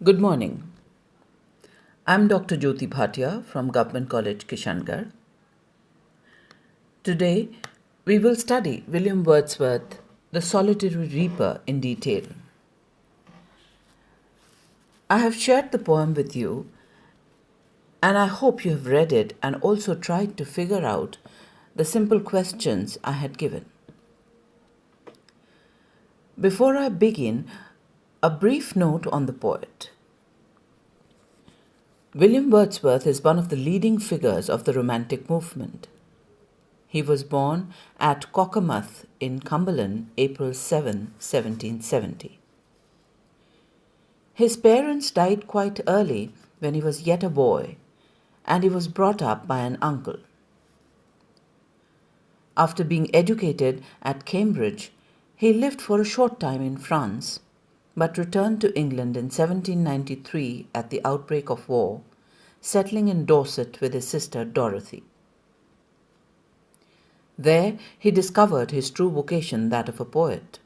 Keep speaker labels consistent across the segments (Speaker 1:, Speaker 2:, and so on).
Speaker 1: Good morning. I'm Dr. Jyoti Bhatia from Government College, Kishangarh. Today, we will study William Wordsworth, The Solitary Reaper, in detail. I have shared the poem with you, and I hope you have read it and also tried to figure out the simple questions I had given. Before I begin, a brief note on the poet. William Wordsworth is one of the leading figures of the Romantic movement. He was born at Cockermouth in Cumberland, April 7, 1770. His parents died quite early when he was yet a boy, and he was brought up by an uncle. After being educated at Cambridge, he lived for a short time in France, but returned to England in 1793 at the outbreak of war, settling in Dorset with his sister Dorothy. There he discovered his true vocation, that of a poet.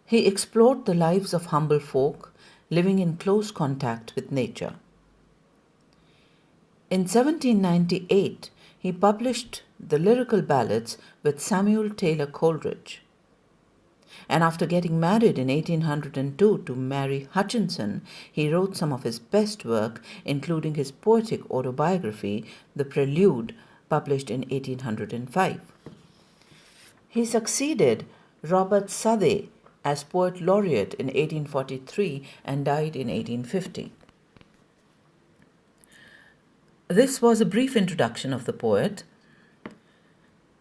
Speaker 1: He explored the lives of humble folk living in close contact with nature. In 1798, he published the lyrical ballads with Samuel Taylor Coleridge. And after getting married in 1802 to Mary Hutchinson, he wrote some of his best work, including his poetic autobiography, The Prelude, published in 1805. He succeeded Robert Southey as Poet Laureate in 1843 and died in 1850. This was a brief introduction of the poet.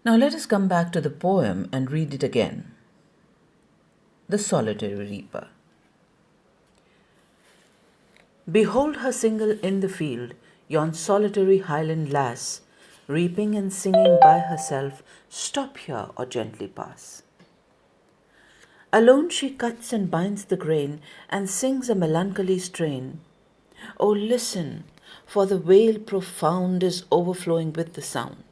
Speaker 1: Now let us come back to the poem and read it again. The Solitary Reaper. Behold her single in the field, yon solitary Highland lass, reaping and singing by herself, stop here or gently pass. Alone she cuts and binds the grain, and sings a melancholy strain. Oh, listen, for the vale profound is overflowing with the sound.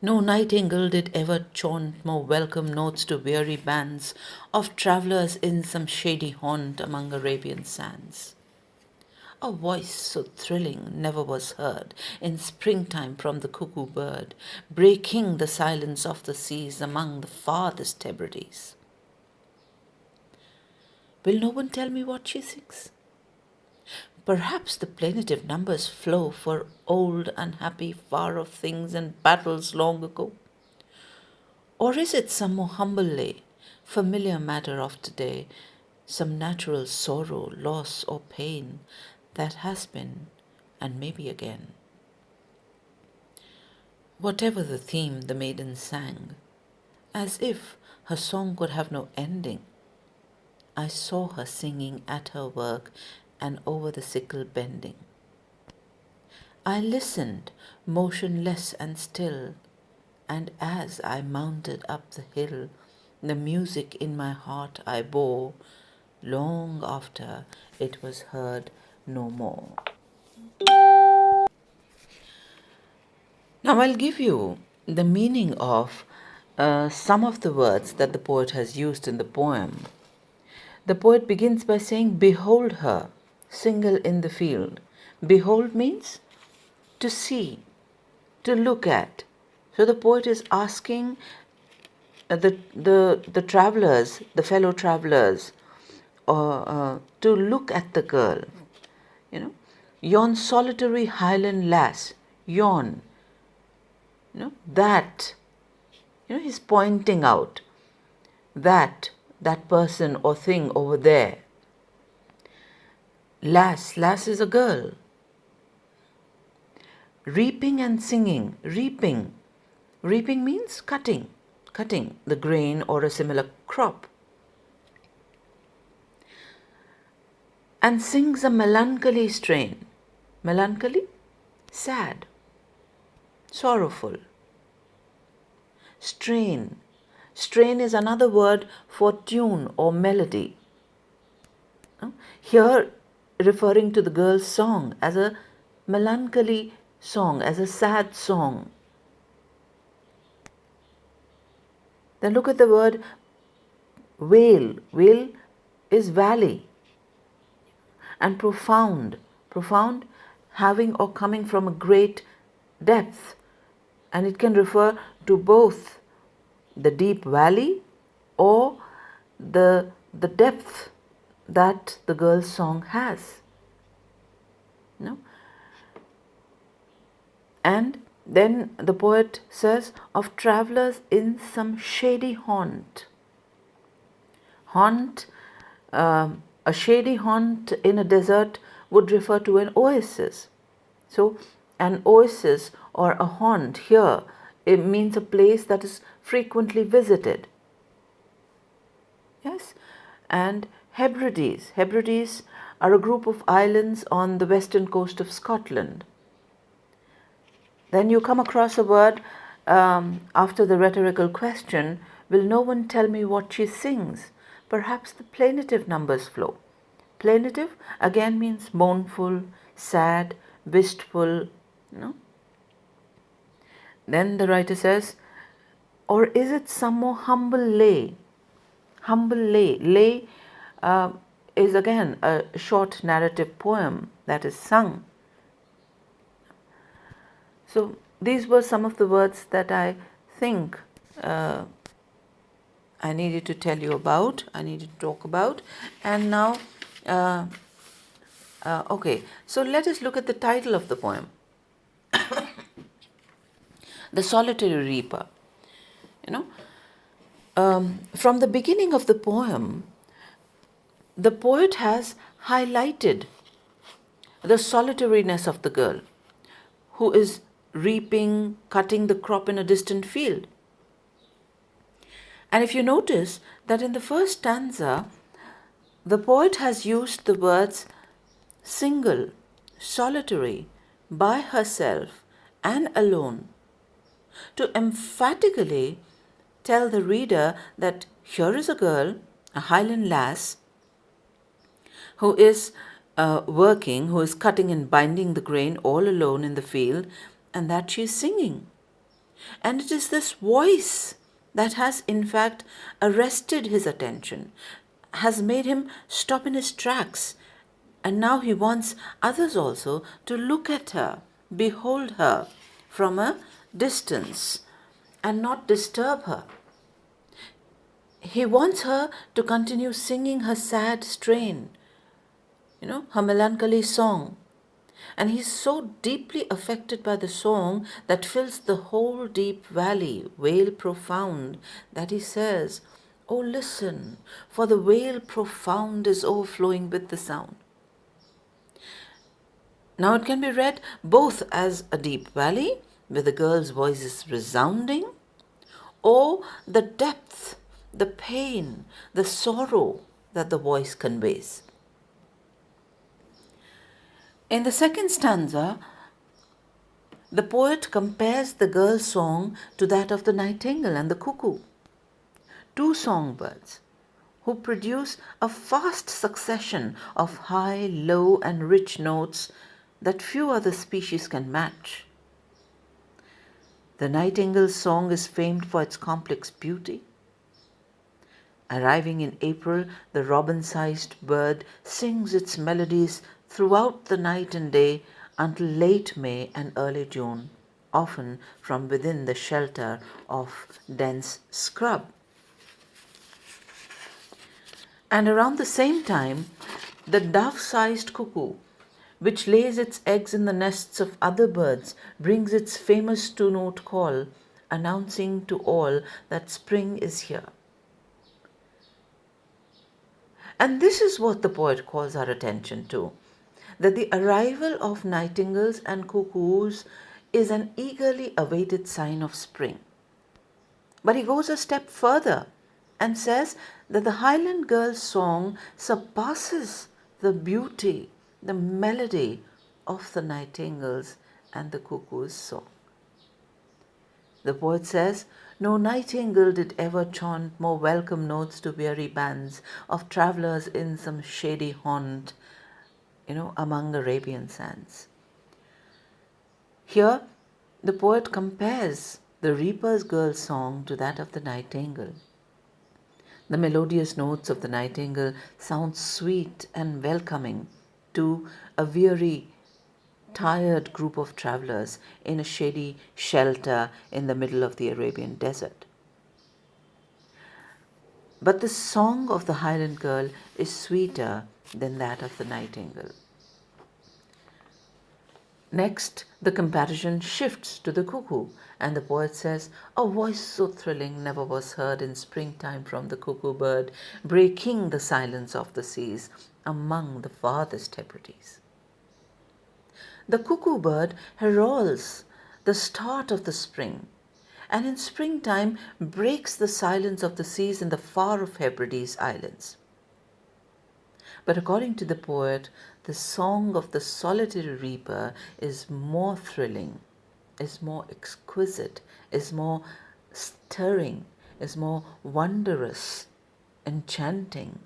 Speaker 1: No nightingale did ever chaunt more welcome notes to weary bands of travellers in some shady haunt among Arabian sands. A voice so thrilling never was heard in springtime from the cuckoo bird, breaking the silence of the seas among the farthest Hebrides. Will no one tell me what she sings? Perhaps the plaintive numbers flow for old, unhappy, far-off things and battles long ago. Or is it some more humble lay, familiar matter of today, some natural sorrow, loss, or pain that has been and may be again? Whatever the theme, the maiden sang, as if her song could have no ending. I saw her singing at her work and over the sickle bending. I listened, motionless and still, and as I mounted up the hill, the music in my heart I bore, long after it was heard no more. Now I'll give you the meaning of some of the words that the poet has used in the poem. The poet begins by saying, behold her, single in the field. Behold means to see, to look at. So the poet is asking the travelers, the fellow travelers, to look at the girl. Yon solitary Highland lass, yon, that, he's pointing out that person or thing over there. Lass is a girl. Reaping and singing, reaping means cutting the grain or a similar crop. And sings a melancholy strain. Melancholy, sad, sorrowful. Strain is another word for tune or melody. Here referring to the girl's song as a melancholy song, as a sad song. Then look at the word wail. Wail is valley, and profound, profound having or coming from a great depth, and it can refer to both the deep valley or the depth that the girl's song has. No? And then the poet says of travelers in some shady haunt. Haunt, a shady haunt in a desert would refer to an oasis. So an oasis or a haunt here, it means a place that is frequently visited. Yes, and Hebrides. Hebrides are a group of islands on the western coast of Scotland. Then you come across a word after the rhetorical question, will no one tell me what she sings? Perhaps the plaintive numbers flow. Plaintive again means mournful, sad, wistful. Then the writer says, or is it some more humble lay? Humble lay. Lay is again a short narrative poem that is sung. So these were some of the words that I think I needed to tell you about, I needed to talk about. And now, okay, so let us look at the title of the poem. The Solitary Reaper. From the beginning of the poem, the poet has highlighted the solitariness of the girl who is reaping, cutting the crop in a distant field. And if you notice that in the first stanza, the poet has used the words single, solitary, by herself, and alone to emphatically tell the reader that here is a girl, a Highland lass, who is working, who is cutting and binding the grain all alone in the field, and that she is singing. And it is this voice that has in fact arrested his attention, has made him stop in his tracks, and now he wants others also to look at her, behold her from a distance and not disturb her. He wants her to continue singing her sad strain, her melancholy song. And he's so deeply affected by the song that fills the whole deep valley, wail profound, that he says, oh, listen, for the wail profound is overflowing with the sound. Now it can be read both as a deep valley, where the girl's voice is resounding, or the depth, the pain, the sorrow that the voice conveys. In the second stanza, the poet compares the girl's song to that of the nightingale and the cuckoo, two songbirds who produce a vast succession of high, low, and rich notes that few other species can match. The nightingale's song is famed for its complex beauty. Arriving in April, the robin-sized bird sings its melodies throughout the night and day until late May and early June, often from within the shelter of dense scrub. And around the same time, the dove-sized cuckoo, which lays its eggs in the nests of other birds, brings its famous two-note call, announcing to all that spring is here. And this is what the poet calls our attention to, that the arrival of nightingales and cuckoos is an eagerly awaited sign of spring. But he goes a step further and says that the Highland girl's song surpasses the beauty, the melody of the nightingales and the cuckoo's song. The poet says, no nightingale did ever chaunt more welcome notes to weary bands of travellers in some shady haunt, among Arabian sands. Here, the poet compares the reaper's girl song to that of the nightingale. The melodious notes of the nightingale sound sweet and welcoming to a weary, tired group of travelers in a shady shelter in the middle of the Arabian desert. But the song of the Highland girl is sweeter than that of the nightingale. Next, the comparison shifts to the cuckoo, and the poet says, "A voice so thrilling never was heard in springtime from the cuckoo bird, breaking the silence of the seas among the farthest Hebrides." The cuckoo bird heralds the start of the spring, and in springtime breaks the silence of the seas in the far-off Hebrides Islands. But according to the poet, the song of the solitary reaper is more thrilling, is more exquisite, is more stirring, is more wondrous, enchanting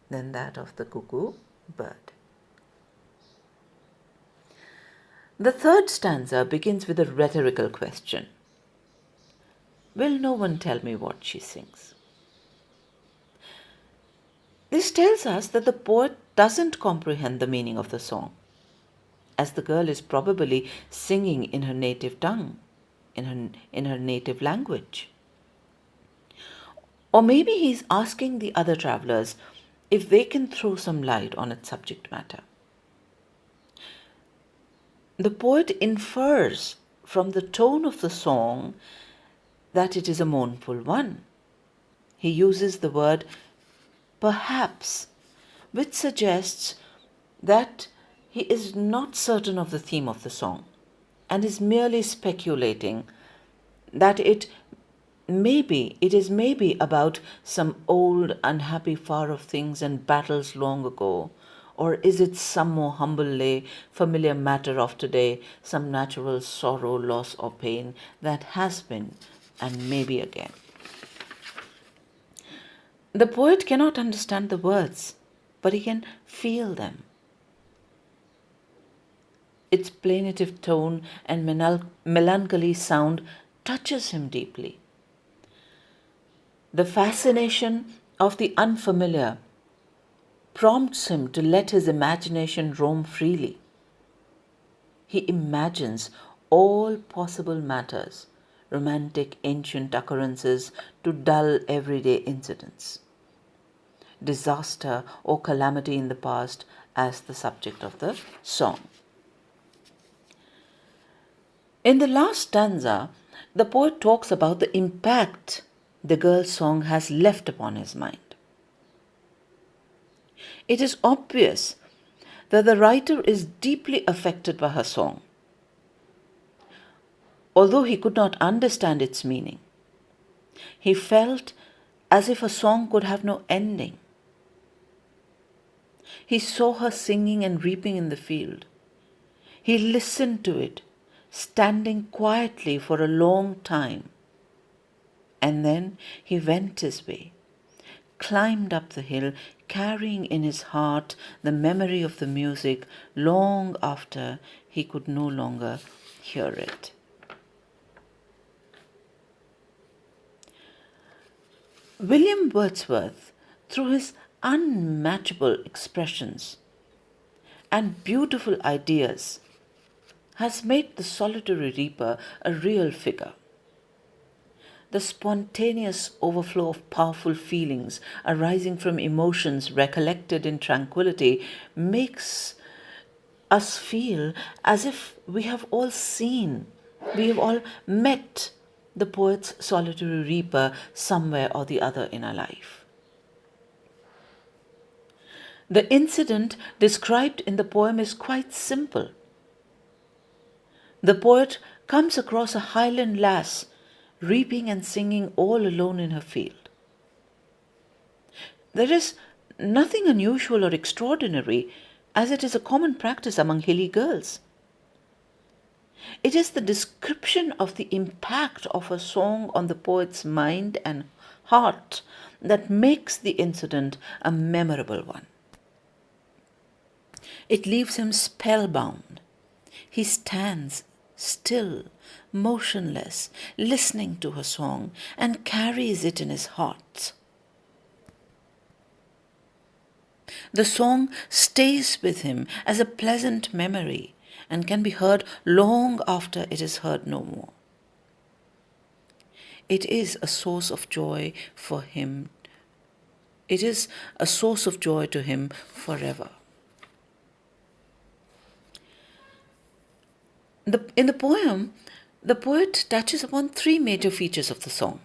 Speaker 1: than that of the cuckoo bird. The third stanza begins with a rhetorical question. Will no one tell me what she sings? This tells us that the poet doesn't comprehend the meaning of the song, as the girl is probably singing in her native tongue, in her native language. Or maybe he's asking the other travelers if they can throw some light on its subject matter. The poet infers from the tone of the song that it is a mournful one. He uses the word perhaps, which suggests that he is not certain of the theme of the song and is merely speculating that it is maybe about some old unhappy far-off things and battles long ago, or is it some more humble lay, familiar matter of today, some natural sorrow, loss or pain that has been and may be again. The poet cannot understand the words, but he can feel them. Its plaintive tone and melancholy sound touches him deeply. The fascination of the unfamiliar prompts him to let his imagination roam freely. He imagines all possible matters, romantic ancient occurrences to dull everyday incidents, disaster or calamity in the past as the subject of the song. In the last stanza, the poet talks about the impact the girl's song has left upon his mind. It is obvious that the writer is deeply affected by her song, although he could not understand its meaning. He felt as if a song could have no ending. He saw her singing and reaping in the field. He listened to it, standing quietly for a long time. And then he went his way, climbed up the hill, carrying in his heart the memory of the music long after he could no longer hear it. William Wordsworth, through his unmatchable expressions and beautiful ideas, has made the solitary reaper a real figure. The spontaneous overflow of powerful feelings arising from emotions recollected in tranquility makes us feel as if we have all met the poet's solitary reaper somewhere or the other in our life. The incident described in the poem is quite simple. The poet comes across a Highland lass reaping and singing all alone in her field. There is nothing unusual or extraordinary, as it is a common practice among hilly girls. It is the description of the impact of a song on the poet's mind and heart that makes the incident a memorable one. It leaves him spellbound. He stands still, motionless, listening to her song, and carries it in his heart. The song stays with him as a pleasant memory and can be heard long after it is heard no more. It is a source of joy for him. It is a source of joy to him forever. In the poem, the poet touches upon three major features of the song: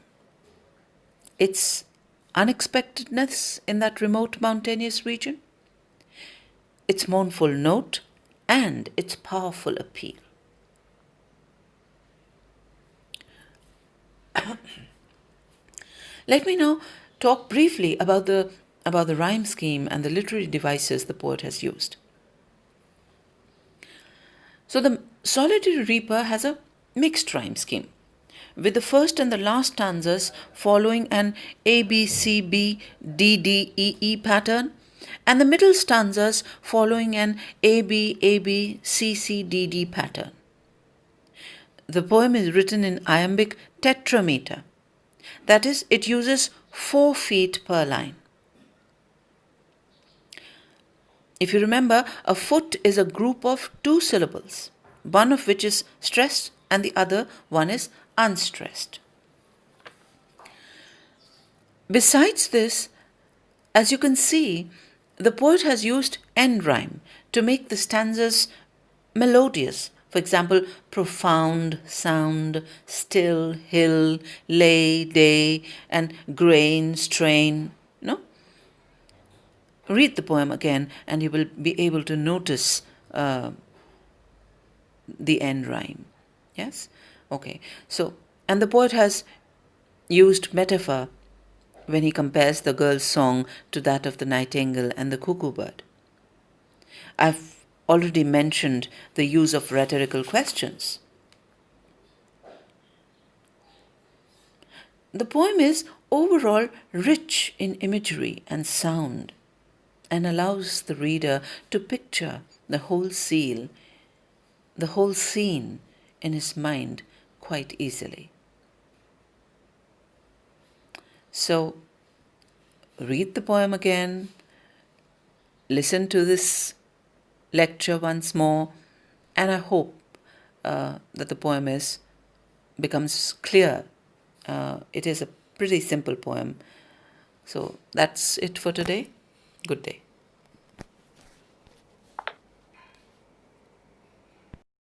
Speaker 1: its unexpectedness in that remote mountainous region, its mournful note, and its powerful appeal. Let me now talk briefly about the rhyme scheme and the literary devices the poet has used. So the Solitary Reaper has a mixed rhyme scheme, with the first and the last stanzas following an A B C B D D E E pattern, and the middle stanzas following an A B C C D D pattern. The poem is written in iambic tetrameter. That is, it uses 4 feet per line. If you remember, a foot is a group of 2 syllables, one of which is stressed and the other one is unstressed. Besides this, as you can see, the poet has used end rhyme to make the stanzas melodious. For example, profound, sound, still, hill, lay, day, and grain, strain. Read the poem again and you will be able to notice the end rhyme. Yes? Okay. So, and the poet has used metaphor when he compares the girl's song to that of the nightingale and the cuckoo bird. I've already mentioned the use of rhetorical questions. The poem is overall rich in imagery and sound and allows the reader to picture the whole scene in his mind quite easily. So, read the poem again, listen to this lecture once more, and I hope that the poem becomes clear. It is a pretty simple poem. So that's it for today. Good day.